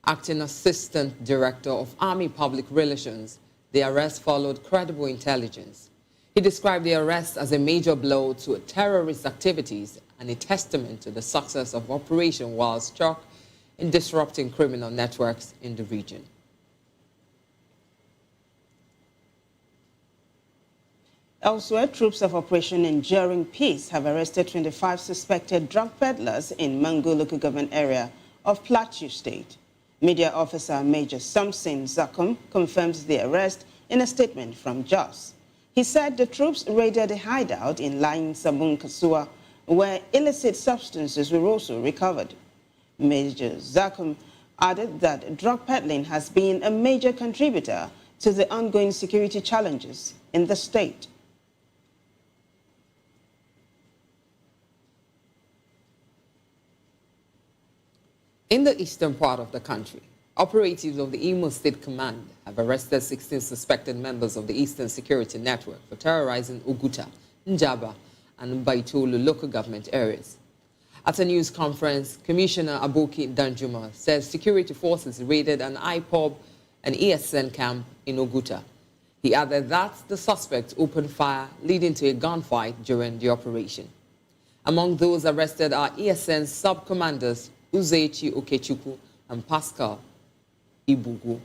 Acting Assistant Director of Army Public Relations, the arrest followed credible intelligence. He described the arrest as a major blow to terrorist activities and a testament to the success of Operation Wild Stroke in disrupting criminal networks in the region. Elsewhere, troops of Operation Enduring Peace have arrested 25 suspected drug peddlers in Mangu local government area of Plateau State. Media officer Major Samson Zakum confirms the arrest in a statement from Jos. He said the troops raided a hideout in Lain Sabun Kasua, where illicit substances were also recovered. Major Zakum added that drug peddling has been a major contributor to the ongoing security challenges in the state. In the eastern part of the country, operatives of the Imo State Command have arrested 16 suspected members of the Eastern Security Network for terrorizing Oguta, Njaba, and Baitolu local government areas. At a news conference, Commissioner Aboki Danjuma says security forces raided an IPOB and ESN camp in Oguta. He added that the suspects opened fire, leading to a gunfight during the operation. Among those arrested are ESN sub-commanders Uzechi Okechukwu and Pascal Ibogu.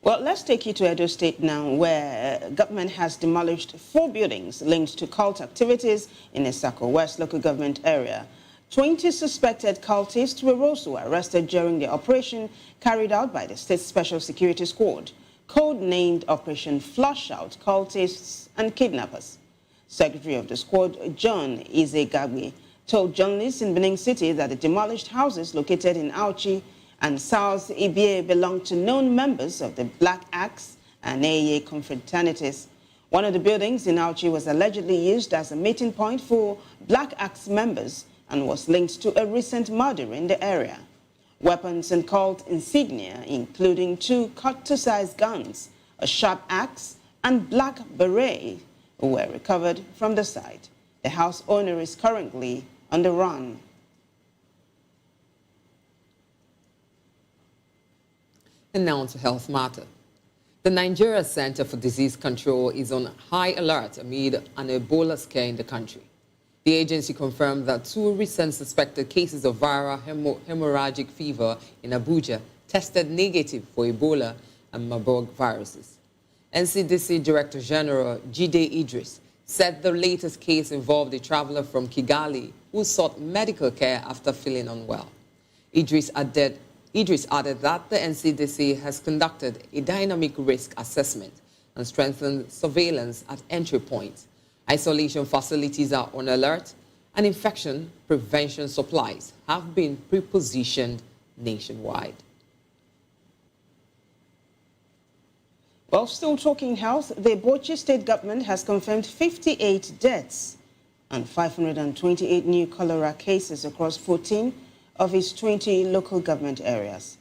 Well, let's take you to Edo State now, where government has demolished 4 buildings linked to cult activities in Esako West local government area. 20 suspected cultists were also arrested during the operation carried out by the State Special Security Squad, code-named Operation Flush Out Cultists and Kidnappers. Secretary of the squad, John Izegagbe, told journalists in Benin City that the demolished houses located in Auchi and South Ibie belonged to known members of the Black Axe and AA confraternities. One of the buildings in Auchi was allegedly used as a meeting point for Black Axe members and was linked to a recent murder in the area. Weapons and cult insignia, including 2 cut-to-size guns, a sharp axe, and black beret, were recovered from the site. The house owner is currently on the run. And now to health matter. The Nigeria Center for Disease Control is on high alert amid an Ebola scare in the country. The agency confirmed that 2 recent suspected cases of viral hemorrhagic fever in Abuja tested negative for Ebola and Marburg viruses. NCDC Director General Jide Idris said the latest case involved a traveler from Kigali who sought medical care after feeling unwell. Idris added that the NCDC has conducted a dynamic risk assessment and strengthened surveillance at entry points. Isolation facilities are on alert, and infection prevention supplies have been pre-positioned nationwide. While still talking health, the Bauchi state government has confirmed 58 deaths and 528 new cholera cases across 14 of its 20 local government areas.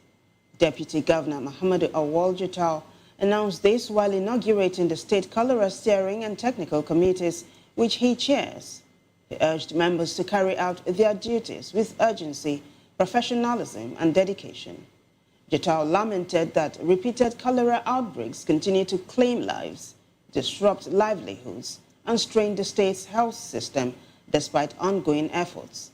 Deputy Governor Muhammadu Awal Jatau announced this while inaugurating the State Cholera Steering and Technical Committees, which he chairs. He urged members to carry out their duties with urgency, professionalism, and dedication. Jatau lamented that repeated cholera outbreaks continue to claim lives, disrupt livelihoods, and strain the state's health system despite ongoing efforts.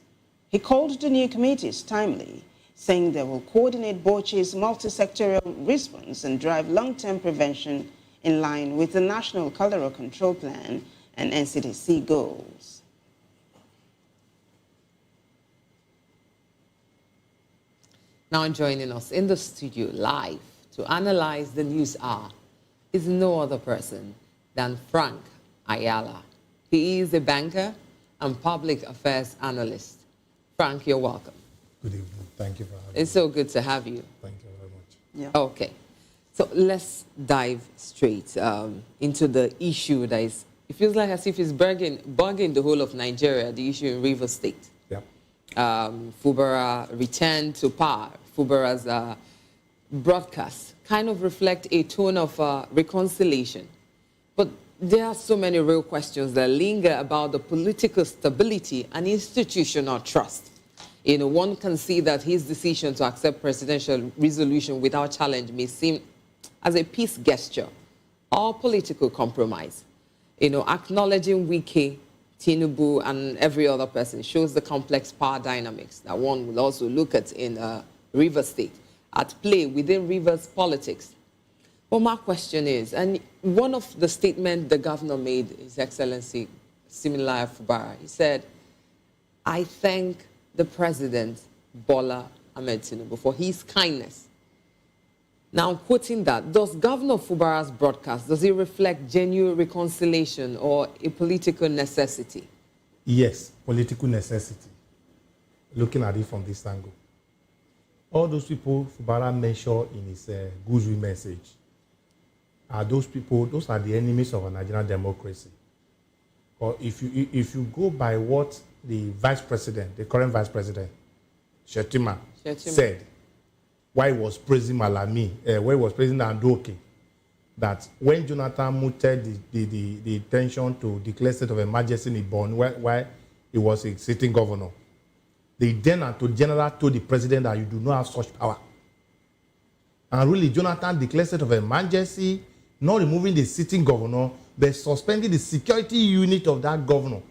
He called the new committees timely, saying they will coordinate Bauchi's multi-sectorial response and drive long-term prevention in line with the National Cholera Control Plan and NCDC goals. Now joining us in the studio live to analyze the news hour is no other person than Frank Ayala. He is a banker and public affairs analyst. Frank, you're welcome. Good evening. Thank you for having me. It's so good to have you. Thank you very much. Yeah. Okay. So let's dive straight into the issue that is, it feels like as if it's bugging the whole of Nigeria, the issue in Rivers State. Yeah. Fubara returned to power. Fubara's broadcast kind of reflect a tone of reconciliation. But there are so many real questions that linger about the political stability and institutional trust. You know, one can see that his decision to accept presidential resolution without challenge may seem as a peace gesture or political compromise. You know, acknowledging Wike, Tinubu, and every other person shows the complex power dynamics that one will also look at in Rivers State at play within Rivers politics. But my question is, and one of the statements the governor made, His Excellency Siminalayi Fubara, he said, "I thank the President, Bola Ahmed Tinubu, for his kindness." Now, quoting that, does Governor Fubara's broadcast, does it reflect genuine reconciliation or a political necessity? Yes, political necessity. Looking at it from this angle. All those people Fubara mentioned in his Guzui message are those people, those are the enemies of a Nigerian democracy. Or if you go by what the vice president, the current vice president, Shetima, said, why he was praising Malami, why he was praising Dangote, that when Jonathan mooted the intention to declare state of emergency in Borno, while he was a sitting governor, the then Attorney General told the president that you do not have such power. And really, Jonathan declared state of emergency, not removing the sitting governor, but suspending the security unit of that governor.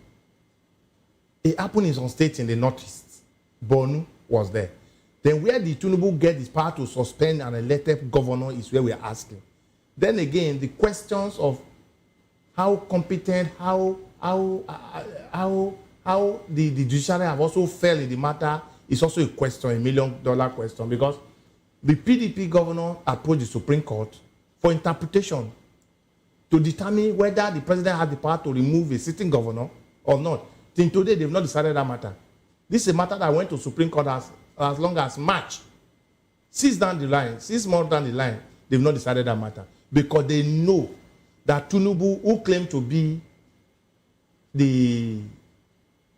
It happened in some states in the northeast. Borno was there. Then where did Tinubu get his power to suspend an elected governor is where we are asking. Then again, the questions of how competent, how the judiciary have also failed in the matter is also a question, $1 million question, because the PDP governor approached the Supreme Court for interpretation to determine whether the president had the power to remove a sitting governor or not. Till today, they've not decided that matter. This is a matter that went to Supreme Court as long as March. 6 months down the line, they've not decided that matter. Because they know that Tinubu, who claimed to be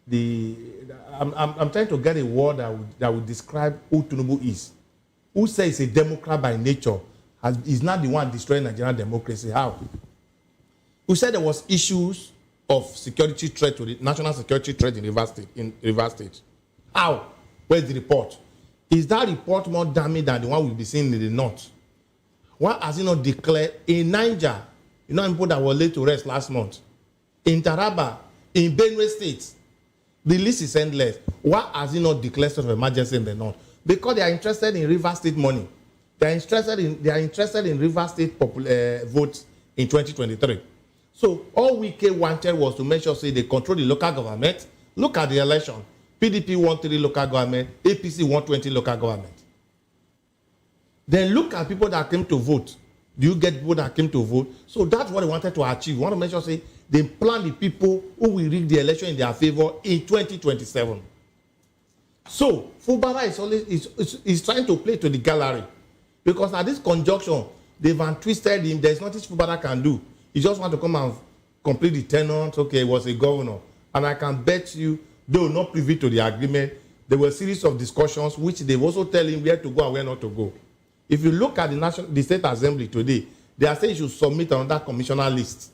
I'm trying to get a word that would describe who Tinubu is. Who says he's a Democrat by nature, is not the one destroying Nigerian democracy. How? Who said there was issues of security threat to the national security threat in Rivers State. How? Where's the report? Is that report more damning than the one we'll be seeing in the north? Why has he not declared in Niger? You know, people that were laid to rest last month. In Taraba, in Benue State, the list is endless. Why has he not declared state of emergency in the north? Because they are interested in Rivers State money. They are interested in Rivers State votes in 2023. So all Wike wanted was to make sure they control the local government. Look at the election. PDP won 3 local government. APC won 20 local government. Then look at people that came to vote. Do you get people that came to vote? So that's what they wanted to achieve. We want to make sure they plan the people who will rig the election in their favor in 2027. So Fubara is trying to play to the gallery, because at this conjunction they've untwisted him. There's nothing Fubara can do. He just want to come and complete the tenant. Okay, he was a governor, and I can bet you they will not privy to the agreement. There were a series of discussions which they've also tell him where to go and where not to go. If you look at the State Assembly today, they are saying you should submit another commissioner list.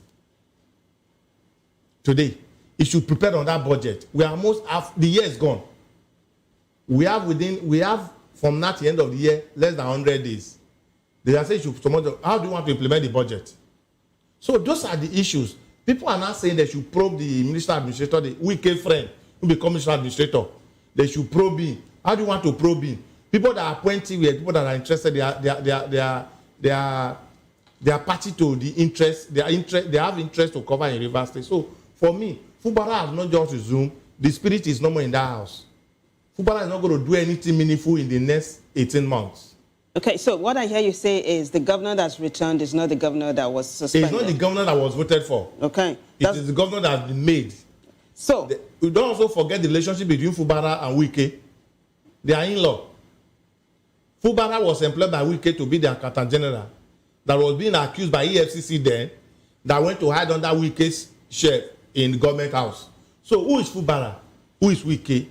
Today, you should prepare on that budget. We are almost half the year is gone. We have from now to the end of the year less than 100 days. They are saying you should submit. How do you want to implement the budget? So those are the issues. People are not saying they should probe the minister administrator, the Wike friend who become minister administrator. They should probe him. How do you want to probe him? People that are appointed with people that are interested, they are party to the interest. They have interest to cover in Rivers State. So for me, Fubara has not just resumed. The spirit is no more in that house. Fubara is not going to do anything meaningful in the next 18 months. Okay, so what I hear you say is the governor that's returned is not the governor that was suspended. It's not the governor that was voted for. Okay. It is the governor that has been made. So we don't also forget the relationship between Fubara and Wike. They are in-law. Fubara was employed by Wike to be the accountant general that was being accused by EFCC then, that went to hide under Wike's chef in the government house. So who is Fubara? Who is Wike?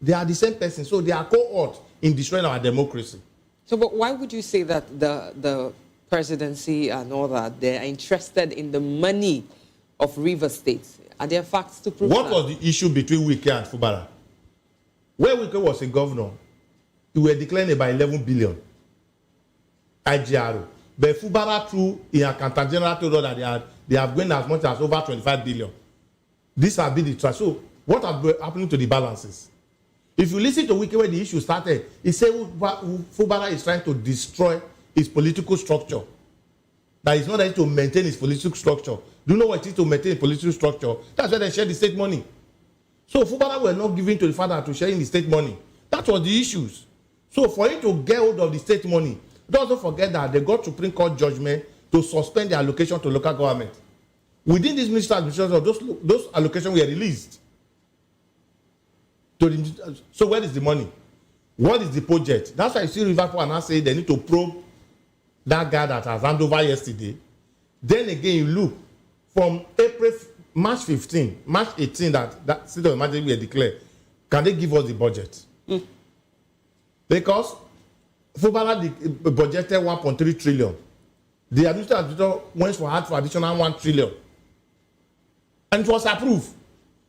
They are the same person. So they are cohort in destroying our democracy. So but why would you say that the presidency and all that, they are interested in the money of Rivers State. Are there facts to prove What that? was the issue between Wike and Fubara? When Wike was a governor, he were declaring about 11 billion IGRO. But Fubara, through in Accountant General, told us that they have gained as much as over 25 billion. This has been the trust. So, what has happening to the balances? If you listen to Wike when the issue started, he said Fubara is trying to destroy his political structure. That is not ready to maintain his political structure. Do you know what it is to maintain a political structure? That's why they share the state money. So Fubara were not giving to the father to sharing the state money. That was the issues. So for him to get hold of the state money, don't forget that they got Supreme Court judgment to suspend the allocation to local government. Within this ministry administration, those allocations were released. So where is the money? What is the project? That's why you see Liverpool and I say they need to probe that guy that has handed over yesterday. Then again, you look from March 15, March 18 that state of emergency were declared. Can they give us the budget? Because Fubara budgeted 1.3 trillion. The administrator went for additional 1 trillion. And it was approved.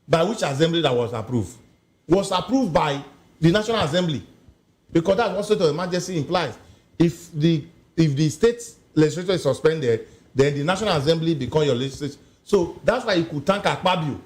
By which assembly that was approved? Was approved by the National Assembly. Because that's what state of emergency implies. If the state legislature is suspended, then the National Assembly becomes your legislature. So that's why you could thank Akpabio.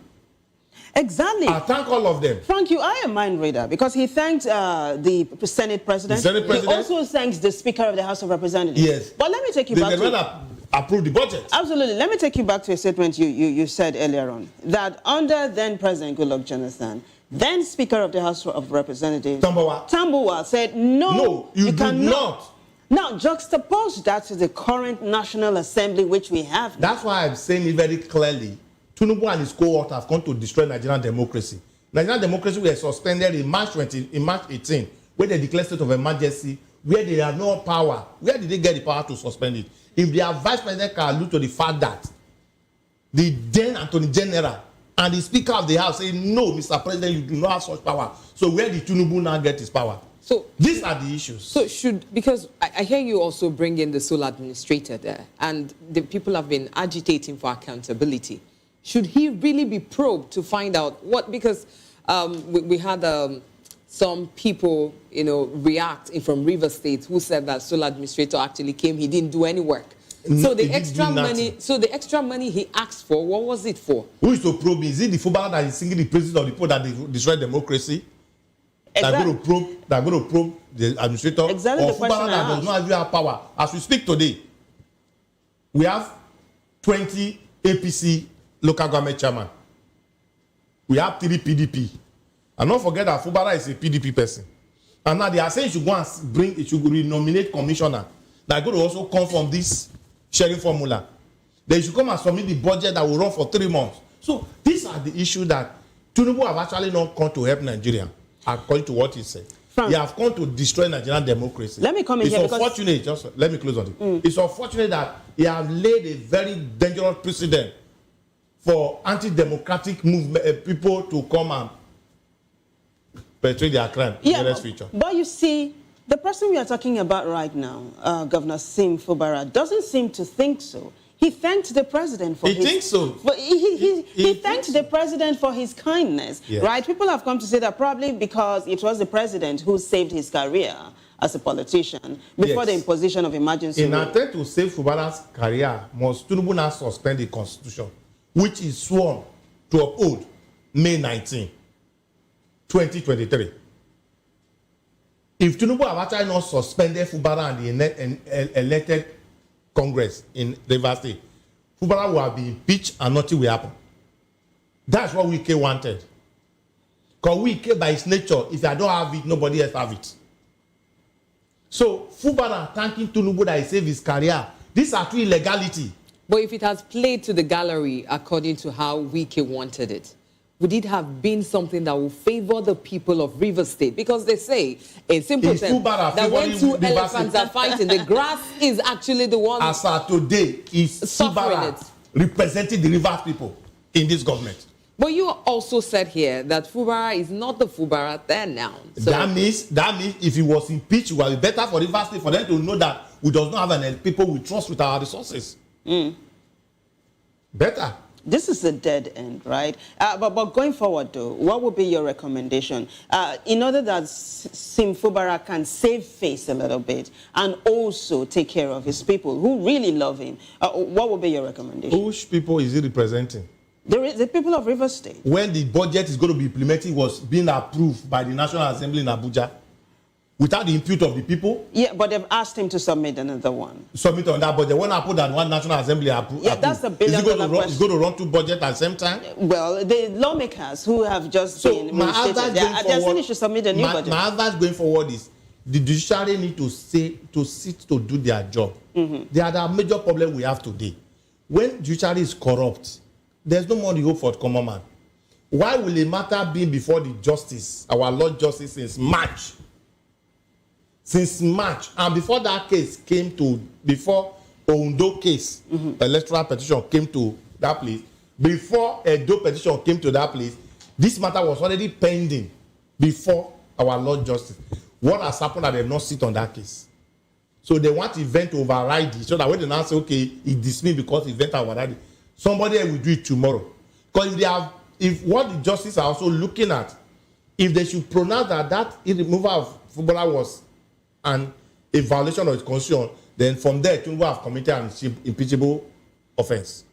Exactly. I thank all of them. Frank, you are a mind reader because he thanked the Senate President. The Senate President. He also thanks the Speaker of the House of Representatives. Yes. But let me take you back to... They approve the budget. Absolutely. Let me take you back to a statement you said earlier on, that under then President Goodluck Jonathan, then Speaker of the House of Representatives, Tambuwal said, no, you cannot. Now, juxtapose that to the current National Assembly, which we have now. That's why I'm saying it very clearly. Tinubu and his cohort have come to destroy Nigerian democracy. Nigerian democracy was suspended in March 18, where they declared state of emergency, where they have no power. Where did they get the power to suspend it? If their vice president can allude to the fact that the then Attorney General and the Speaker of the House say, no, Mr. President, you do not have such power. So where did Tinubu now get his power? So these are the issues. So because I hear you also bring in the sole administrator there, and the people have been agitating for accountability. Should he really be probed to find out what? Because we had some people, react from River State who said that sole administrator actually came, he didn't do any work. So the extra money he asked for, what was it for? Who is to probe? Is it the Fubara that is singing the praises of the people that they destroyed democracy? Exactly. They're going to probe the administrator. Exactly. Or Fubara that does not have power. As we speak today, we have 20 APC local government chairman. We have 3 PDP. And don't forget that Fubara is a PDP person. And now they are saying it should renominate commissioner. They're going to also come from this sharing formula. They should come and submit the budget that will run for 3 months. So these are the issues that Tinubu have actually not come to help Nigeria, according to what he said. Frank, they have come to destroy Nigerian democracy. Let me come in it's here unfortunate, just let me close on it. It's unfortunate that he have laid a very dangerous precedent for anti-democratic movement people to come and perpetrate their crime in the next future. But you see, the person we are talking about right now, Governor Sim Fubara, doesn't seem to think so. He thanked the president for He thinks so. He thanked the president for his kindness, right? People have come to say that probably because it was the president who saved his career as a politician before the imposition of emergency In attempt to save Fubara's career, must Tinubu now suspend the constitution, which is sworn to uphold May 19, 2023. If Tinubu have actually not suspended Fubara and the elected Congress in Rivers State, Fubara will have been impeached and nothing will happen. That's what Wike wanted. Because Wike, by its nature, if I don't have it, nobody else have it. So Fubara thanking Tinubu that he saved his career. These are two illegality. But if it has played to the gallery according to how Wike wanted it, would it have been something that will favor the people of River State? Because they say, in simple terms, that when 2 elephants are fighting, the grass is actually the one as of today is Fubara representing the Rivers people in this government. But you also said here that Fubara is not the Fubara there now. So that means if he was impeached, it would be better for Rivers State for them to know that we do not have any people we trust with our resources. Better. this is a dead end, right? But going forward, though, what would be your recommendation in order that Sim Fubara can save face a little bit and also take care of his people who really love him? What would be your recommendation? Which people is he representing? There is the people of Rivers State. When the budget is going to be implemented, was being approved by the National Assembly in Abuja, without the input of the people. Yeah, but they've asked him to submit another one. Submit on that budget. When I put that one National Assembly approved. Yeah, that's a billion-dollar question. Is going to run two budgets at the same time? Well, the lawmakers who have just been reinstated, they're saying they should submit a new budget. My advice going forward is the judiciary need to sit to do their job. They are the major problem we have today. When judiciary is corrupt, there's no more hope for the common man. Why will the matter be before the justice, our Lord Justice, since March? Since March, and before that case came to, before Ondo case, electoral petition came to that place, before Edo petition came to that place, this matter was already pending before our Lord Justice. What has happened that they have not sit on that case? So they want event to override it, so that when they now say, okay, it dismissed because event override it, somebody will do it tomorrow. Because if they have, if what the justices are also looking at, if they should pronounce that removal of footballer was a violation of his constitution, then from there, Tinubu have committed an impeachable offense.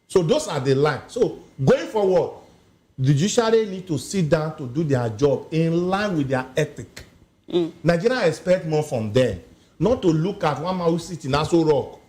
So those are the lines. So going forward, the judiciary need to sit down to do their job in line with their ethic. Nigeria expect more from them, not to look at one man who sits in Aso Rock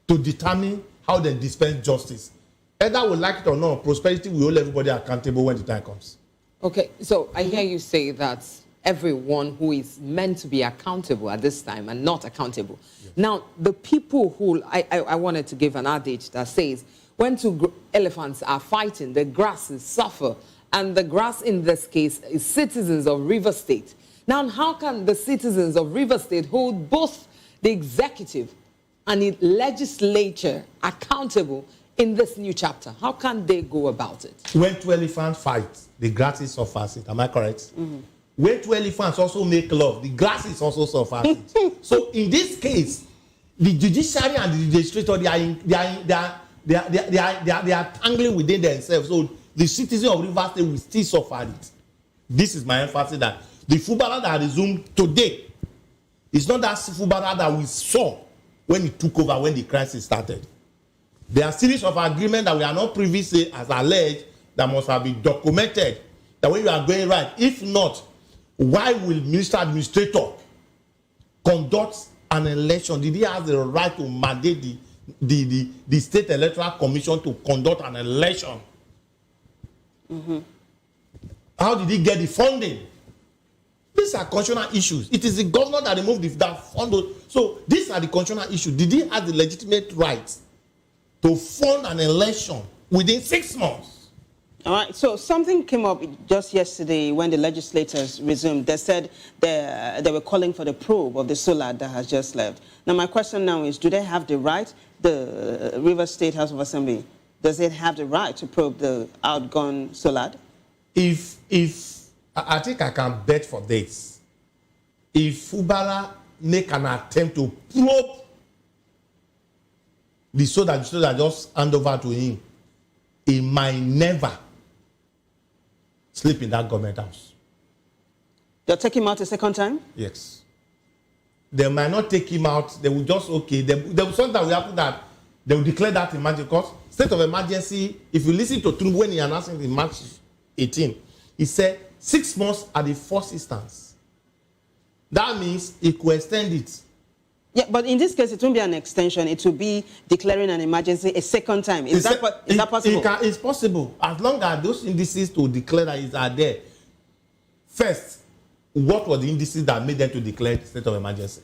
to determine how they dispense justice. Either we like it or not, prosperity will hold everybody accountable when the time comes. Okay, so I hear you say that everyone who is meant to be accountable at this time and not accountable. Yes. Now, the people who, I wanted to give an adage that says, when two elephants are fighting, the grasses suffer, and the grass in this case is citizens of River State. Now, how can the citizens of River State hold both the executive and the legislature accountable in this new chapter? How can they go about it? When two elephants fight, the grasses suffers it. Am I correct? When two elephants also make love, the grasses also suffers it. So in this case, the judiciary and the legislature, they are tangling within themselves. So the citizens of Rivers State will still suffer it. This is my emphasis, that the footballer that resumed today is not that footballer that we saw when it took over, when the crisis started. There are series of agreements that we are not privy to, as alleged, that must have been documented, that when you are going right. If not, why will Minister Administrator conduct an election? Did he have the right to mandate the State Electoral Commission to conduct an election? How did he get the funding? These are constitutional issues. It is the governor that removed that fund. So these are the constitutional issues. Did he have the legitimate right to fund an election within 6 months? All right, so something came up just yesterday when the legislators resumed. They said they were calling for the probe of the SOLAD that has just left. Now, my question now is, do they have the right, the Rivers State House of Assembly, does it have the right to probe the outgone SOLAD? If I think I can bet for this. If Fubara make an attempt to probe the SOLAD just hand over to him, he might never sleep in that government house. They'll take him out a second time? Yes. They might not take him out. They will just, okay. There will something that will happen, that they will declare that emergency. Because state of emergency, if you listen to Tinubu when he announced it in March 18, he said 6 months at the first instance. That means he could extend it. Yeah, but in this case, it won't be an extension. It will be declaring an emergency a second time. Is that possible? It's possible, as long as those indices to declare that are there. First, what were the indices that made them to declare the state of emergency?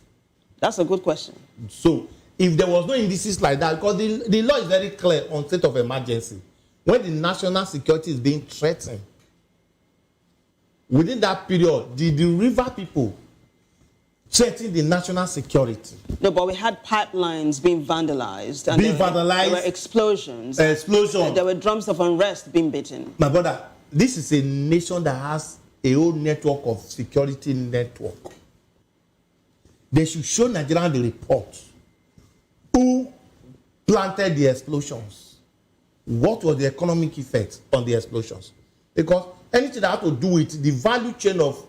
That's a good question. So, if there was no indices like that, because the law is very clear on state of emergency, when the national security is being threatened, within that period, the river people threatening the national security. No, but we had pipelines being vandalized. And there were explosions. There were drums of unrest being beaten. My brother, this is a nation that has a whole network of security network. They should show Nigeria the report. Who planted the explosions? what was the economic effect on the explosions? Because anything that had to do with the value chain of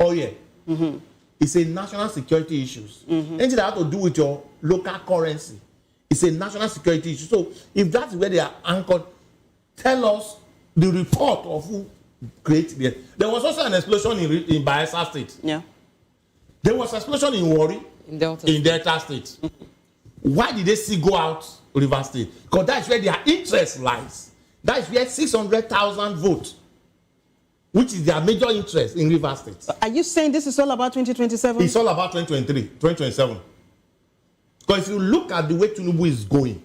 oil is a national security issue. Anything that had to do with your local currency is a national security issue. So if that's where they are anchored, tell us the report of who created it. There was also an explosion in Bayelsa State. Yeah. There was an explosion in Warri, in Delta State. Why did they still go out River State? Because that's where their interest lies. That is where 600,000 votes, which is their major interest in River State. Are you saying this is all about 2027? It's all about 2023, 2027. Because if you look at the way Tinubu is going,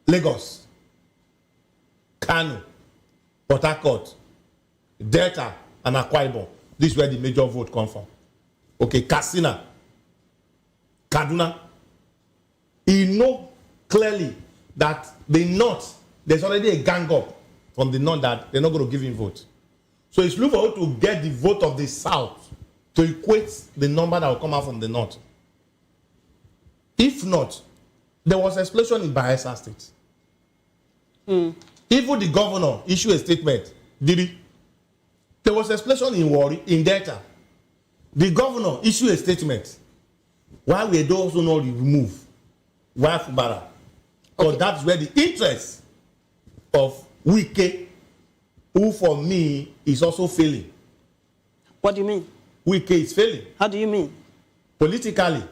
Lagos, Kano, Port Harcourt, Delta, and Akwa Ibom, this is where the major vote come from. Okay, Katsina, Kaduna. He know clearly that the North, there's already a gang up from the North that they're not going to give him vote. So it's looking for to get the vote of the South to equate the number that will come out from the North. If not, there was an explosion in Bayelsa State. Even the governor issued a statement. Did he? There was an explosion in Warri, in Delta. The governor issued a statement. Why were those who not removed? Why Fubara? Because that's where the interest of Wike, who for me is also failing. What do you mean? Wike is failing. How do you mean? Politically.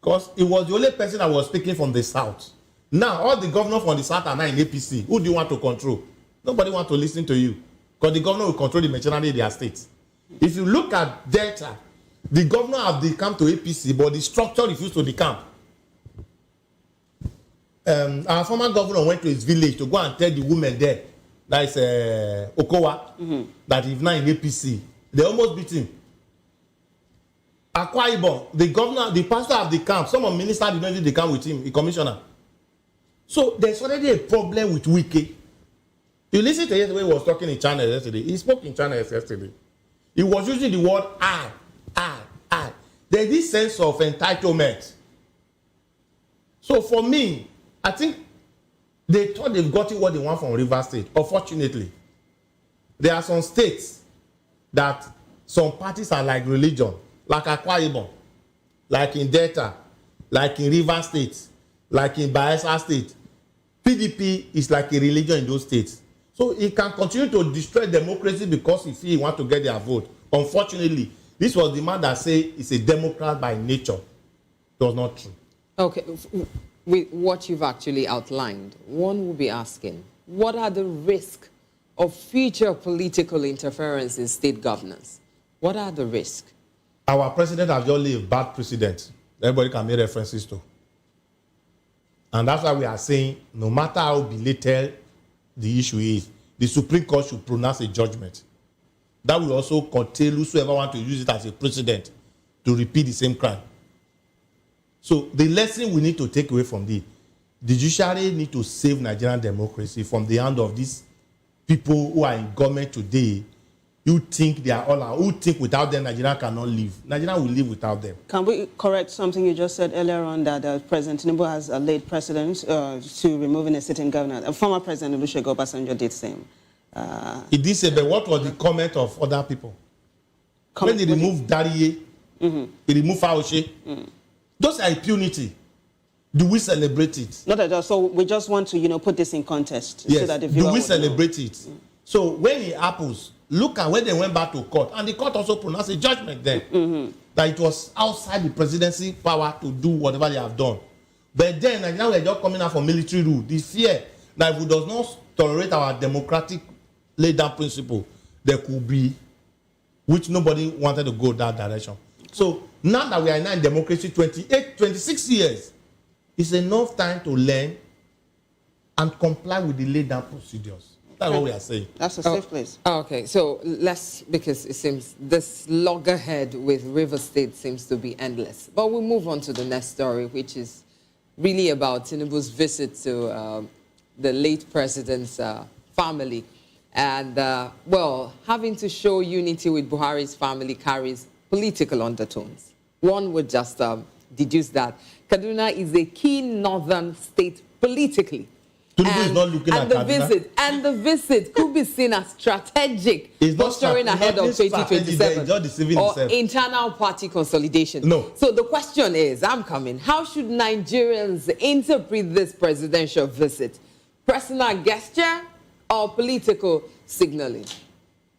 Because he was the only person that was speaking from the South. Now, all the governors from the South are now in APC. Who do you want to control? Nobody wants to listen to you. Because the governor will control the machinery in their state. If you look at Delta, the governor have decamp to APC, but the structure refused to decamp. Our former governor went to his village to go and tell the women there, that is Okowa, that he's now in APC. They almost beat him. Akwa Ibom, the governor, the pastor of the camp, some of the ministers did not do the camp with him, the commissioner. So there's already a problem with Wike. You listen to yesterday, he was talking in China yesterday. He spoke in China yesterday. He was using the word I. There's this sense of entitlement. So for me, I think they thought they've gotten what they want from River State. Unfortunately, there are some states that some parties are like religion, like Akwa Ibom, like in Delta, like in River State, like in Bayelsa State. PDP is like a religion in those states. So he can continue to destroy democracy because he wants to get their vote. Unfortunately, this was the man that said he's a Democrat by nature. It was not true. Okay, with what you've actually outlined, one will be asking, what are the risks of future political interference in state governance? What are the risks? Our president has just laid a bad precedent. Everybody can make references to. And that's why we are saying, no matter how belated the issue is, the Supreme Court should pronounce a judgment. That will also curtail whosoever want to use it as a precedent to repeat the same crime. So the lesson we need to take away from the judiciary need to save Nigerian democracy from the hand of these people who are in government today who think they are all out, who think without them Nigeria cannot live. Nigeria will live without them. Can we correct something you just said earlier on that President Tinubu has laid precedent to removing a sitting governor? Former President Olusegun Obasanjo did the same. He did say, but what was the comment of other people? When he removed Dariye, he removed Faoshe. Those are impunity. Do we celebrate it? Not at all. So we just want to, put this in context. Yes. So that the viewer do we celebrate it? So when it happens, look at when they went back to court, and the court also pronounced a judgment then that it was outside the presidency power to do whatever they have done. But then Nigeria were just coming out from military rule. The fear that if we does not tolerate our democratic laid down principle, there could be, which nobody wanted to go that direction. So now that we are now in democracy 26 years, it's enough time to learn and comply with the laid down procedures. That's what we are saying. That's a safe place. Okay, so because it seems this loggerhead with River State seems to be endless. But we'll move on to the next story, which is really about Tinubu's visit to the late president's family. And, well, having to show unity with Buhari's family carries political undertones. One would just deduce that Kaduna is a key northern state politically. Tinubu is not looking at Kaduna. The visit could be seen as strategic, posturing ahead of 2027 or internal party consolidation. No. So the question is, how should Nigerians interpret this presidential visit? Personal gesture or political signaling?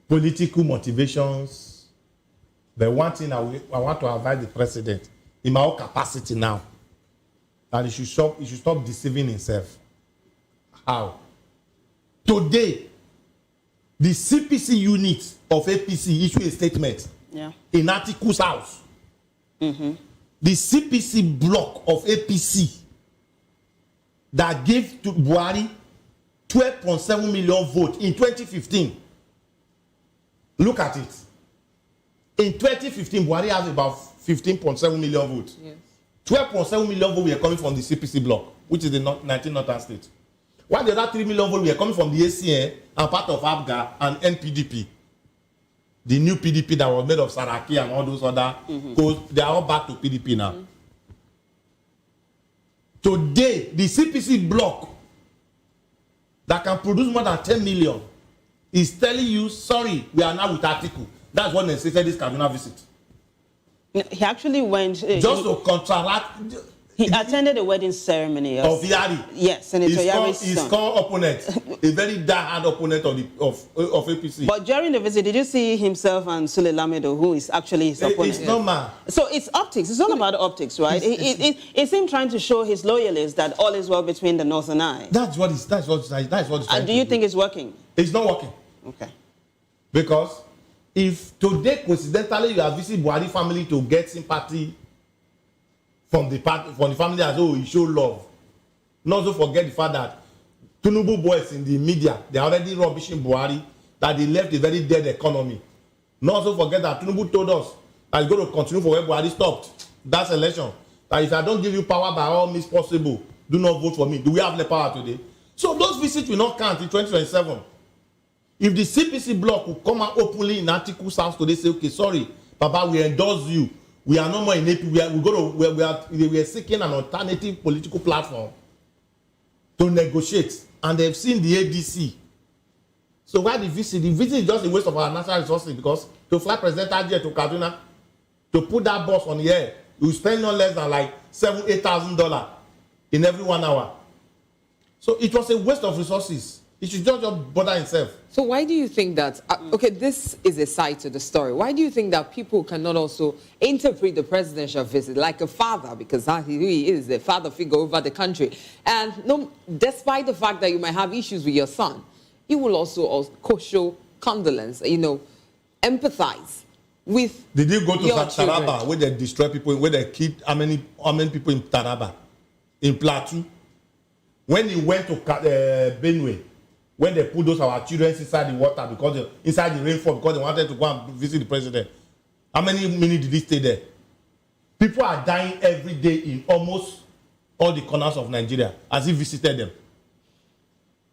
Political motivations. But one thing I want to advise the president, in my own capacity now, that he should stop deceiving himself. How? Today, the CPC unit of APC issued a statement in Atiku's house. The CPC block of APC that gave to Buhari 12.7 million votes in 2015. Look at it. In 2015, Buhari has about 15.7 million votes. Yes. 12.7 million votes were coming from the CPC block, which is the 19 northern states. While the other 3 million votes were coming from the ACN and part of ABGA and NPDP. The new PDP that was made of Saraki and all those other, they are all back to PDP now. Today, the CPC block that can produce more than 10 million is telling you, sorry, we are now with Atiku. That's what necessitated this Kaduna visit. He actually went... just to counteract... He attended a wedding ceremony of Yari. Yes, Senator Yari's son. His core opponent, a very die-hard opponent of APC. But during the visit, did you see himself and Sule Lamido, who is actually his opponent? It's normal. So it's optics. It's all about optics, right? It's him trying to show his loyalists that all is well between the North and I. That's what he's trying And do you think it's working? It's not working. Okay. Because if today, coincidentally, you have visited Buhari family to get sympathy from the family as he show love. Not to forget the fact that Tinubu boys in the media, they are already rubbishing Buhari, that they left a very dead economy. Not to forget that Tinubu told us that he's going to continue for where Buhari stopped. That's election. That if I don't give you power by all means possible, do not vote for me. Do we have the power today? So those visits will not count in 2027. If the CPC bloc will come out openly in Atiku's house today, say, okay, sorry, Papa, we endorse you. We are no more in AP. We are seeking an alternative political platform to negotiate. And they've seen the ADC. So why the visit? The visit is just a waste of our national resources because to fly President Ajay to Kaduna, to put that bus on the air, you spend no less than like $7,000-8,000 in every 1 hour. So it was a waste of resources. He should just bother himself. So why do you think that, okay, this is a side to the story. Why do you think that people cannot also interpret the presidential visit like a father, because he is a father figure over the country, and no, despite the fact that you might have issues with your son, he will also show condolence, empathize with Did you go to Taraba Taraba where they destroy people, where they kill how many people in Taraba? In Plateau? When he went to Benue, when they put those our children inside the water because inside the rainfall because they wanted to go and visit the president, how many minutes did he stay there? People are dying every day in almost all the corners of Nigeria as he visited them.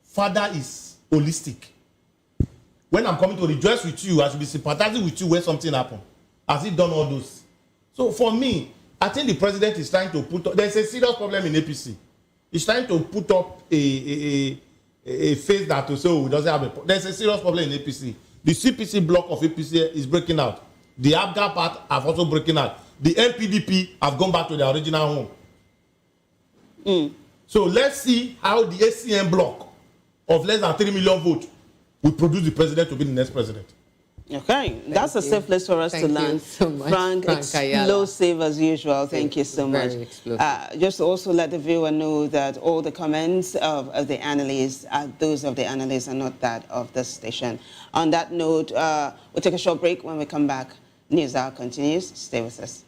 Father is holistic. When I'm coming to rejoice with you, I should be sympathizing with you when something happens. Has he done all those? So for me, I think the president is trying to put up, there's a serious problem in APC. He's trying to put up a face that to say, oh, he doesn't have a, there's a serious problem in APC. The CPC block of APC is breaking out. The ABGA part have also broken out. The NPDP have gone back to their original home. So let's see how the ACN block of less than 3 million votes will produce the president to be the next president. Okay, that's a safe place for us to land. So much, Frank, explosive as usual. Thank you so much. Just to also let the viewer know that all the comments of the analysts are those of the analysts and not that of the station. On that note, we'll take a short break. When we come back, News Hour continues. Stay with us.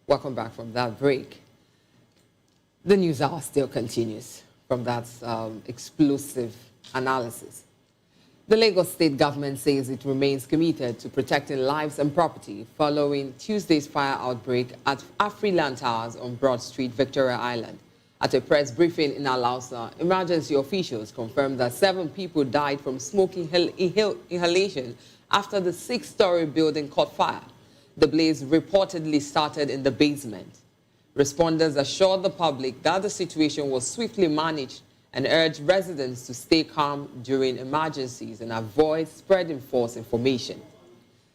Welcome back from that break. The news hour still continues from that explosive analysis. The Lagos state government says it remains committed to protecting lives and property following Tuesday's fire outbreak at Afriland Towers on Broad Street, Victoria Island. At a press briefing in Alausa, emergency officials confirmed that 7 people died from smoke inhalation after the 6-story building caught fire. The blaze reportedly started in the basement. Responders assured the public that the situation was swiftly managed and urged residents to stay calm during emergencies and avoid spreading false information.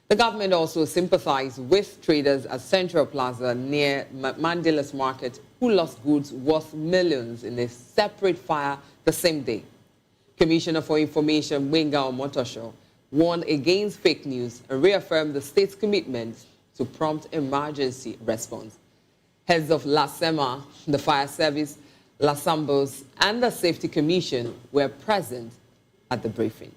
The government also sympathized with traders at Central Plaza near Mandela's Market who lost goods worth millions in a separate fire the same day. Commissioner for Information Mwenga Omotosho warned against fake news and reaffirmed the state's commitment to prompt emergency response. Heads of LASEMA, the Fire Service, Lasambos, and the Safety Commission were present at the briefing.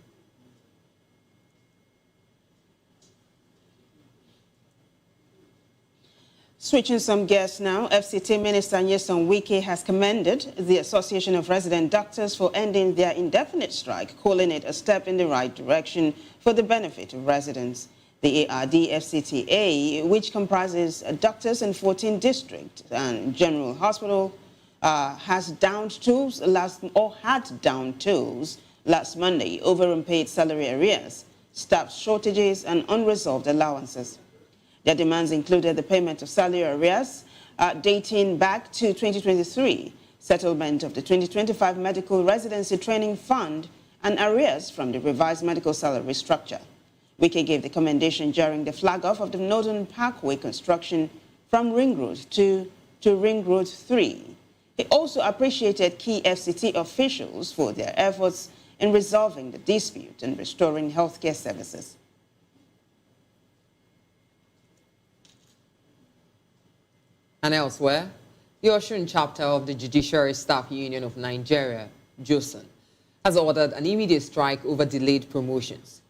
Switching some gears now, FCT Minister Nyesom Wike has commended the Association of Resident Doctors for ending their indefinite strike, calling it a step in the right direction for the benefit of residents. The ARD-FCTA, which comprises doctors in 14 districts and General Hospital, had downed tools last Monday over unpaid salary arrears, staff shortages, and unresolved allowances. Their demands included the payment of salary arrears dating back to 2023, settlement of the 2025 Medical Residency Training Fund, and arrears from the revised medical salary structure. Wike gave the commendation during the flag-off of the Northern Parkway construction from Ring Road to Ring Road 3. He also appreciated key FCT officials for their efforts in resolving the dispute and restoring healthcare services. And elsewhere, the Osun chapter of the Judiciary Staff Union of Nigeria, JOSUN, has ordered an immediate strike over delayed promotions.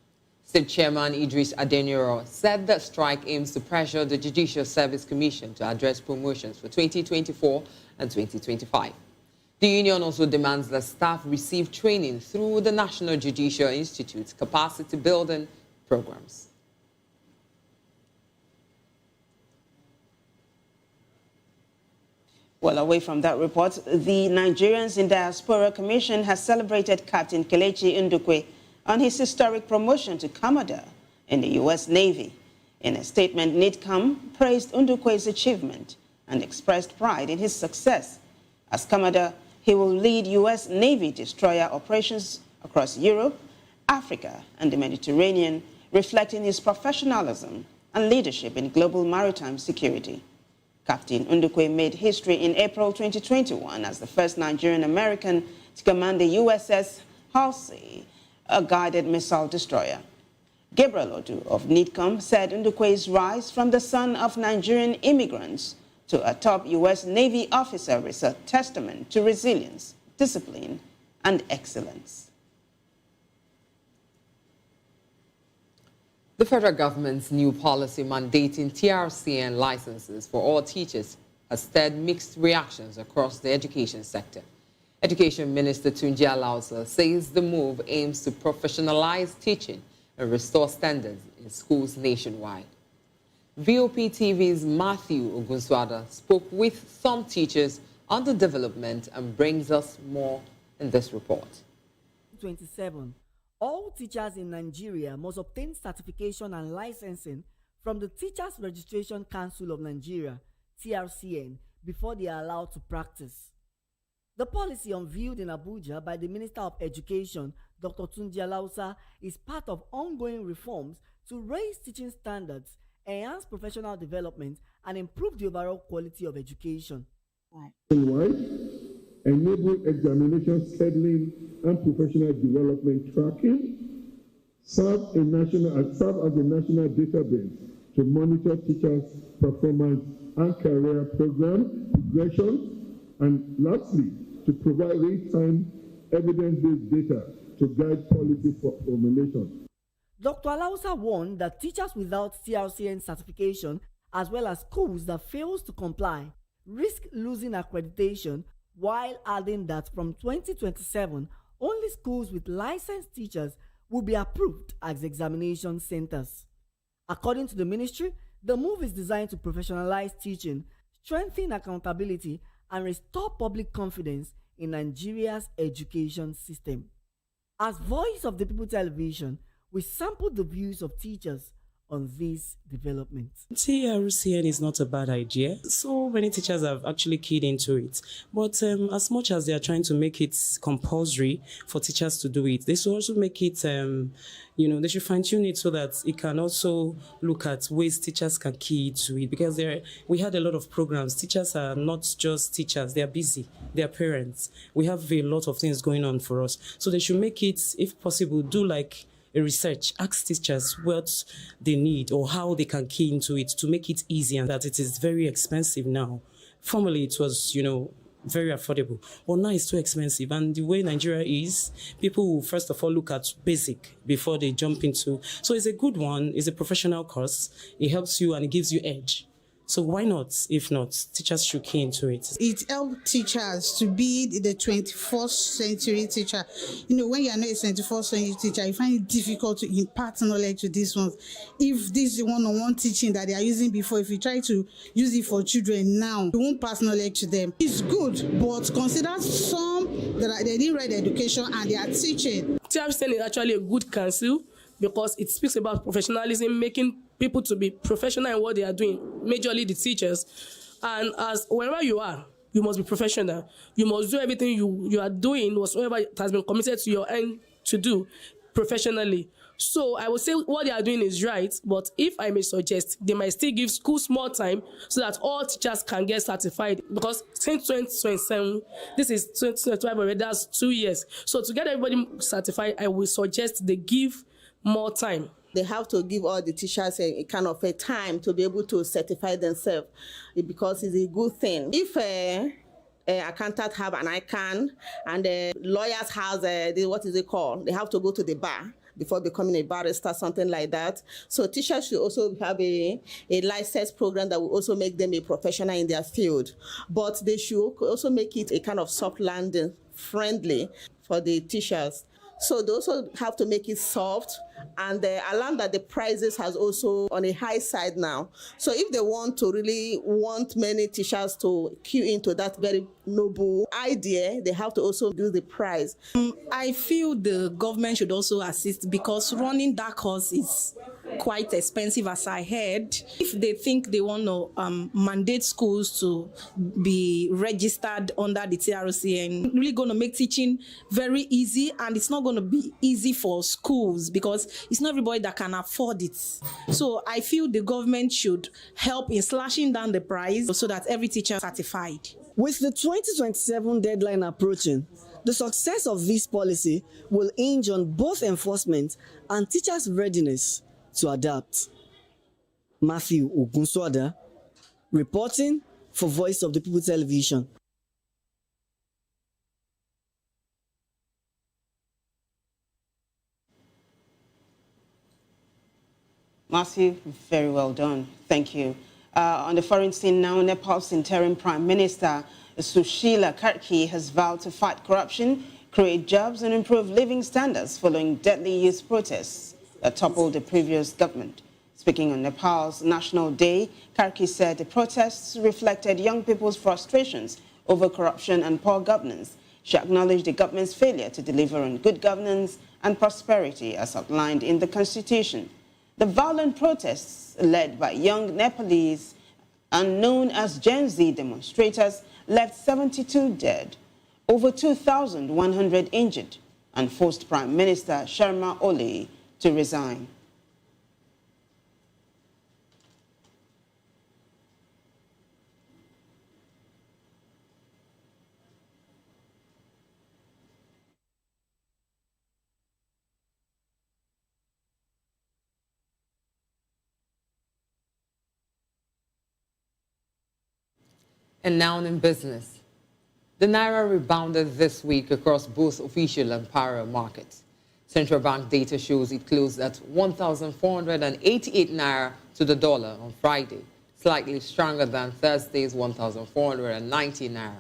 State Chairman Idris Adeniro said the strike aims to pressure the Judicial Service Commission to address promotions for 2024 and 2025. The union also demands that staff receive training through the National Judicial Institute's capacity building programs. Well, away from that report, the Nigerians in Diaspora Commission has celebrated Captain Kelechi Ndukwe on his historic promotion to Commodore in the U.S. Navy. In a statement, NIDCOM praised Ndukwe's achievement and expressed pride in his success. As Commodore, he will lead U.S. Navy destroyer operations across Europe, Africa, and the Mediterranean, reflecting his professionalism and leadership in global maritime security. Captain Ndukwe made history in April 2021 as the first Nigerian-American to command the USS Halsey, a guided missile destroyer. Gabriel Odu of NIDCOM said Ndukwe's rise from the son of Nigerian immigrants to a top U.S. Navy officer is a testament to resilience, discipline, and excellence. The federal government's new policy mandating TRCN licenses for all teachers has stirred mixed reactions across the education sector. Education Minister Tunji Alausa says the move aims to professionalize teaching and restore standards in schools nationwide. VOP TV's Matthew Ogunswada spoke with some teachers on the development and brings us more in this report. 27. All teachers in Nigeria must obtain certification and licensing from the Teachers Registration Council of Nigeria, TRCN, before they are allowed to practice. The policy unveiled in Abuja by the Minister of Education, Dr. Tunji Alausa, is part of ongoing reforms to raise teaching standards, enhance professional development, and improve the overall quality of education. Enable examination scheduling and professional development tracking, serve as a national database to monitor teachers' performance and career program progression, and lastly, to provide real-time evidence-based data to guide policy formulation. Dr. Alausa warned that teachers without TRCN certification as well as schools that fails to comply risk losing accreditation, while adding that from 2027, only schools with licensed teachers will be approved as examination centers. According to the ministry, the move is designed to professionalize teaching, strengthen accountability, and restore public confidence in Nigeria's education system. As Voice of the People Television, we sampled the views of teachers on this development. TRCN is not a bad idea. So many teachers have actually keyed into it. But as much as they are trying to make it compulsory for teachers to do it, they should also make it, they should fine-tune it so that it can also look at ways teachers can key into it. Because we had a lot of programs. Teachers are not just teachers. They are busy. They are parents. We have a lot of things going on for us. So they should make it, if possible, do like a research, ask teachers what they need or how they can key into it to make it easy, and that it is very expensive now. Formerly, it was, very affordable, but now it's too expensive. And the way Nigeria is, people will first of all look at basic before they jump into. So it's a good one. It's a professional course. It helps you and it gives you edge. So why not? If not, teachers should key into it. It helps teachers to be the 21st century teacher. When you are not a 21st century teacher, you find it difficult to impart knowledge to these ones. If this is one-on-one teaching that they are using before, if you try to use it for children now, you won't pass knowledge to them. It's good, but consider some that they didn't read education and they are teaching. TRCN is actually a good council because it speaks about professionalism, making people to be professional in what they are doing, majorly the teachers. And as wherever you are, you must be professional. You must do everything you are doing, whatsoever has been committed to your end to do professionally. So I would say what they are doing is right, but if I may suggest, they might still give schools more time so that all teachers can get certified. Because since 2027, this is 2025 already, that's 2 years. So to get everybody certified, I would suggest they give more time. They have to give all the teachers a kind of a time to be able to certify themselves, because it's a good thing. If an accountant have an ICANN and lawyers has what is it called? They have to go to the bar before becoming a barrister, something like that. So teachers should also have a license program that will also make them a professional in their field. But they should also make it a kind of soft landing friendly for the teachers. So they also have to make it soft, and alarm that the prices has also on a high side now. So if they want to really want many teachers to queue into that very noble idea, they have to also do the price. I feel the government should also assist, because running that course is quite expensive, as I heard. If they think they want to mandate schools to be registered under the TRCN, really going to make teaching very easy, and it's not going to be easy for schools because it's not everybody that can afford it. So I feel the government should help in slashing down the price so that every teacher is certified. With the 2027 deadline approaching, the success of this policy will hinge on both enforcement and teachers' readiness to adapt. Matthew Ogunswada, reporting for Voice of the People Television. Matthew, very well done. Thank you. On the foreign scene now, Nepal's interim Prime Minister Sushila Karki has vowed to fight corruption, create jobs and improve living standards following deadly youth protests that toppled the previous government. Speaking on Nepal's National Day, Karki said the protests reflected young people's frustrations over corruption and poor governance. She acknowledged the government's failure to deliver on good governance and prosperity as outlined in the Constitution. The violent protests led by young Nepalese and known as Gen Z demonstrators left 72 dead, over 2,100 injured, and forced Prime Minister Sharma Oli to resign. And now in business. The Naira rebounded this week across both official and para markets. Central Bank data shows it closed at 1,488 Naira to the dollar on Friday, slightly stronger than Thursday's 1,490 naira.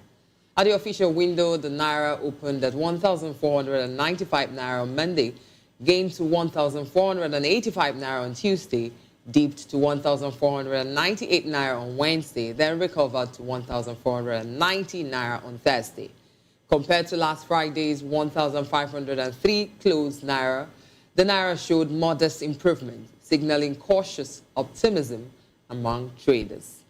At the official window, the naira opened at 1,495 naira on Monday, gained to 1,485 naira on Tuesday, dipped to 1,498 naira on Wednesday, then recovered to 1,490 naira on Thursday. Compared to last Friday's 1,503 closed naira, the naira showed modest improvement, signaling cautious optimism among traders.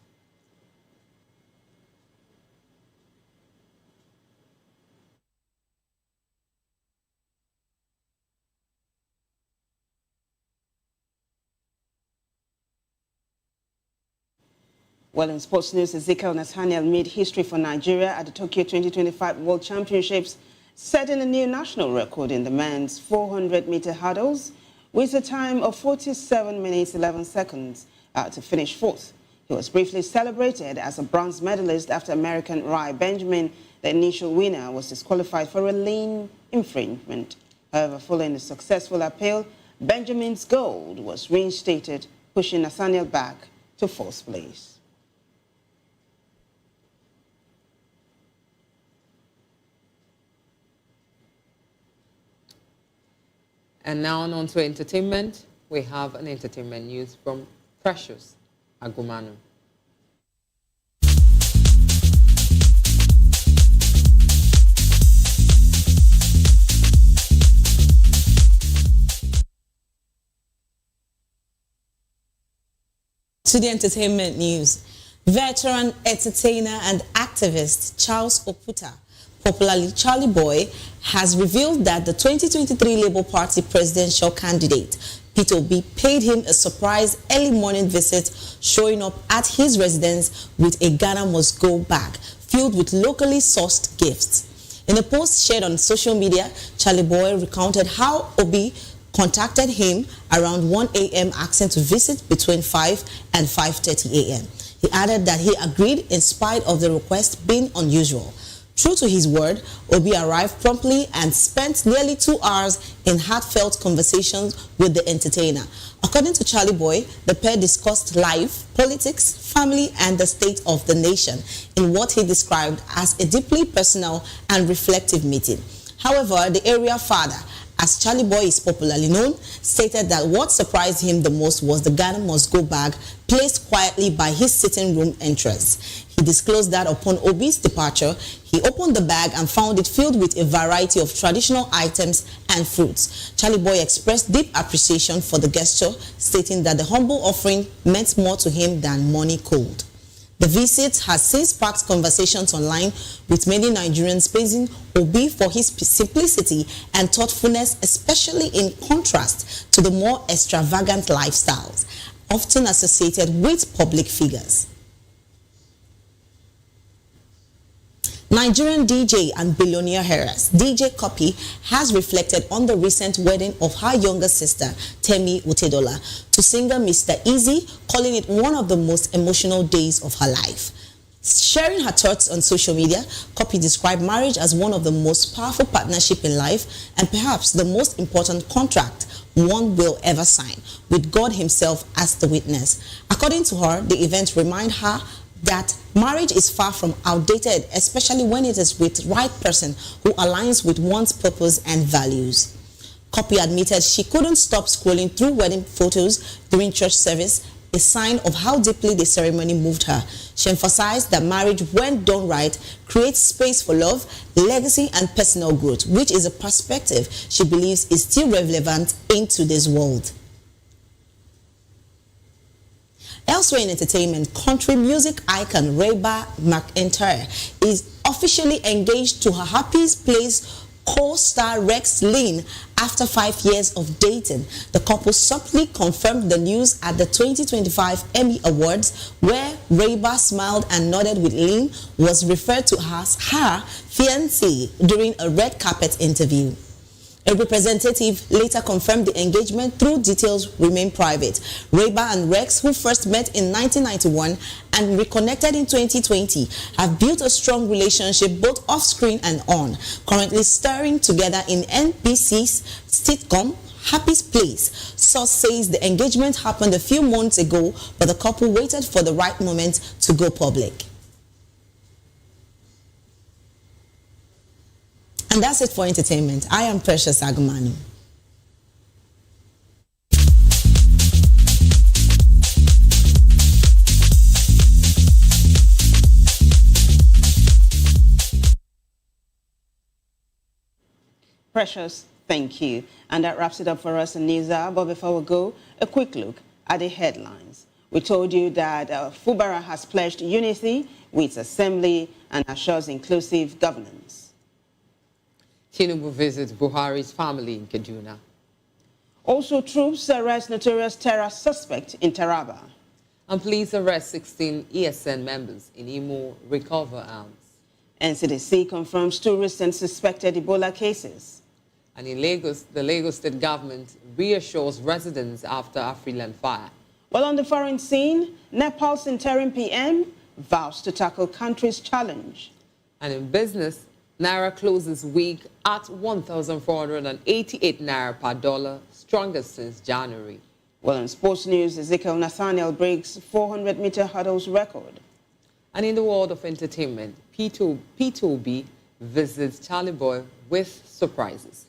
Well, in sports news, Ezekiel Nathaniel made history for Nigeria at the Tokyo 2025 World Championships, setting a new national record in the men's 400-meter hurdles with a time of 47 minutes 11 seconds to finish fourth. He was briefly celebrated as a bronze medalist after American Rufai Benjamin, the initial winner, was disqualified for a lane infringement. However, following a successful appeal, Benjamin's gold was reinstated, pushing Nathaniel back to fourth place. And now on to entertainment. We have an entertainment news from Precious Agumanu. To the entertainment news, veteran entertainer and activist Charles Oputa, popularly Charlie Boy, has revealed that the 2023 Labour Party presidential candidate, Peter Obi, paid him a surprise early morning visit, showing up at his residence with a Ghana Must Go bag filled with locally sourced gifts. In a post shared on social media, Charlie Boy recounted how Obi contacted him around 1 a.m. asking to visit between 5 and 5:30 a.m. He added that he agreed in spite of the request being unusual. True to his word, Obi arrived promptly and spent nearly 2 hours in heartfelt conversations with the entertainer. According to Charlie Boy, the pair discussed life, politics, family, and the state of the nation in what he described as a deeply personal and reflective meeting. However, the area father, as Charlie Boy is popularly known, stated that what surprised him the most was the Ghana Must Go bag placed quietly by his sitting room entrance. He disclosed that upon Obi's departure, he opened the bag and found it filled with a variety of traditional items and fruits. Charlie Boy expressed deep appreciation for the gesture, stating that the humble offering meant more to him than money could. The visit has since sparked conversations online, with many Nigerians praising Obi for his simplicity and thoughtfulness, especially in contrast to the more extravagant lifestyles often associated with public figures. Nigerian DJ and billionaire heiress DJ Cuppy has reflected on the recent wedding of her younger sister, Temi Otedola, to singer Mr. Easy, calling it one of the most emotional days of her life. Sharing her thoughts on social media, Cuppy described marriage as one of the most powerful partnerships in life and perhaps the most important contract one will ever sign, with God himself as the witness. According to her, the event reminded her that marriage is far from outdated, especially when it is with the right person who aligns with one's purpose and values. Cuppy admitted she couldn't stop scrolling through wedding photos during church service, a sign of how deeply the ceremony moved her. She emphasized that marriage, when done right, creates space for love, legacy, and personal growth, which is a perspective she believes is still relevant in today's world. Elsewhere in entertainment, country music icon Reba McEntire is officially engaged to her Happy Place co-star Rex Lynn after 5 years of dating. The couple subtly confirmed the news at the 2025 Emmy Awards, where Reba smiled and nodded with Lynn was referred to as her fiancé during a red carpet interview. A representative later confirmed the engagement, though details remain private. Reba and Rex, who first met in 1991 and reconnected in 2020, have built a strong relationship both off-screen and on, currently starring together in NBC's sitcom Happy's place. Source says the engagement happened a few months ago, but the couple waited for the right moment to go public. And that's it for entertainment. I am Precious Agumanu. Precious, thank you. And that wraps it up for us in News Hour. But before we go, a quick look at the headlines. We told you that Fubara has pledged unity with its assembly and assures inclusive governance. Tinubu visits Buhari'S family in Kaduna. Also, troops arrest notorious terror suspect in Taraba. And police arrest 16 ESN members in Imo, recover arms. NCDC confirms 2 recent suspected Ebola cases. And in Lagos, the Lagos state government reassures residents after a Freeland fire. Well, on the foreign scene, Nepal's interim PM vows to tackle country's challenge. And in business, Naira closes week at 1,488 Naira per dollar, strongest since January. Well, in sports news, Ezekiel Nathaniel breaks 400-meter hurdles record. And in the world of entertainment, P2B visits Charlie Boy with surprises.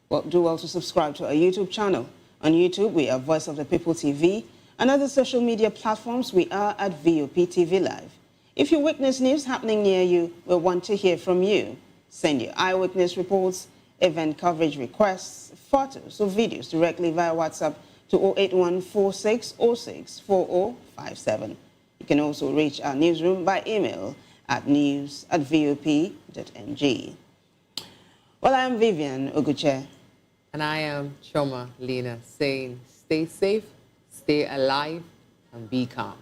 Well, do well to subscribe to our YouTube channel. On YouTube, we are Voice of the People TV, and other social media platforms, we are at VOP TV Live. If you witness news happening near you, we want to hear from you. Send your eyewitness reports, event coverage requests, photos or videos directly via WhatsApp to 08146064057. You can also reach our newsroom by email at news@vop.ng. Well, I am Vivian Oguche. And I am Choma Lena saying stay safe, stay alive, and be calm.